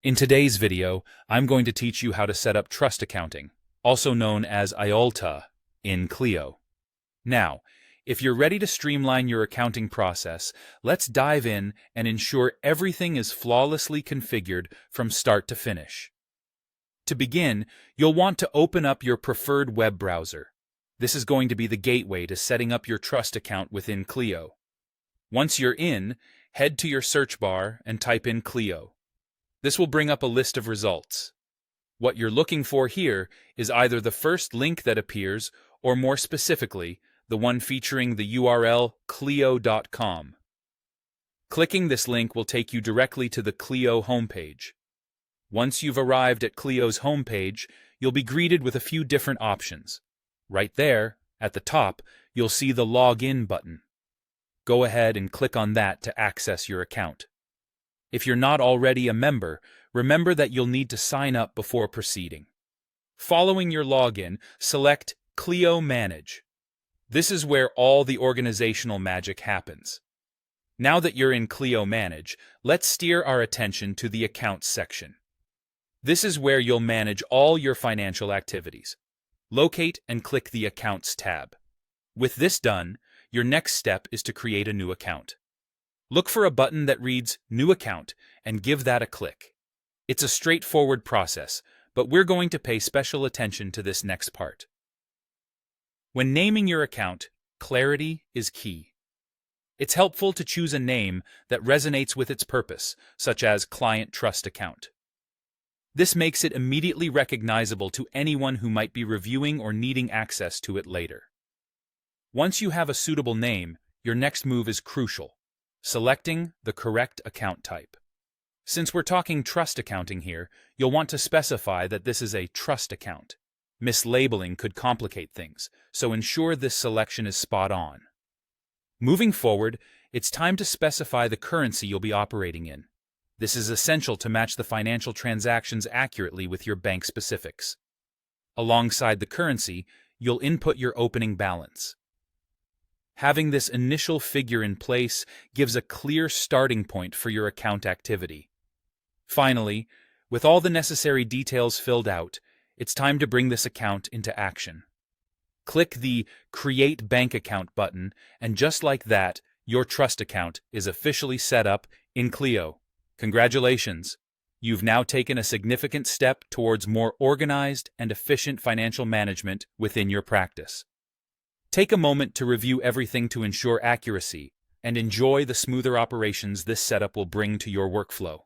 In today's video, I'm going to teach you how to set up trust accounting, also known as IOLTA, in Clio. Now, if you're ready to streamline your accounting process, let's dive in and ensure everything is flawlessly configured from start to finish. To begin, you'll want to open up your preferred web browser. This is going to be the gateway to setting up your trust account within Clio. Once you're in, head to your search bar and type in Clio. This will bring up a list of results. What you're looking for here is either the first link that appears, or more specifically, the one featuring the URL clio.com. Clicking this link will take you directly to the Clio homepage. Once you've arrived at Clio's homepage, you'll be greeted with a few different options. Right there, at the top, you'll see the Login button. Go ahead and click on that to access your account. If you're not already a member, remember that you'll need to sign up before proceeding. Following your login, select Clio Manage. This is where all the organizational magic happens. Now that you're in Clio Manage, let's steer our attention to the Accounts section. This is where you'll manage all your financial activities. Locate and click the Accounts tab. With this done, your next step is to create a new account. Look for a button that reads New Account and give that a click. It's a straightforward process, but we're going to pay special attention to this next part. When naming your account, clarity is key. It's helpful to choose a name that resonates with its purpose, such as Client Trust Account. This makes it immediately recognizable to anyone who might be reviewing or needing access to it later. Once you have a suitable name, your next move is crucial: selecting the correct account type. Since we're talking trust accounting here, you'll want to specify that this is a trust account. Mislabeling could complicate things, so ensure this selection is spot on. Moving forward, it's time to specify the currency you'll be operating in. This is essential to match the financial transactions accurately with your bank specifics. Alongside the currency, you'll input your opening balance. Having this initial figure in place gives a clear starting point for your account activity. Finally, with all the necessary details filled out, it's time to bring this account into action. Click the Create Bank Account button, and just like that, your trust account is officially set up in Clio. Congratulations! You've now taken a significant step towards more organized and efficient financial management within your practice. Take a moment to review everything to ensure accuracy, and enjoy the smoother operations this setup will bring to your workflow.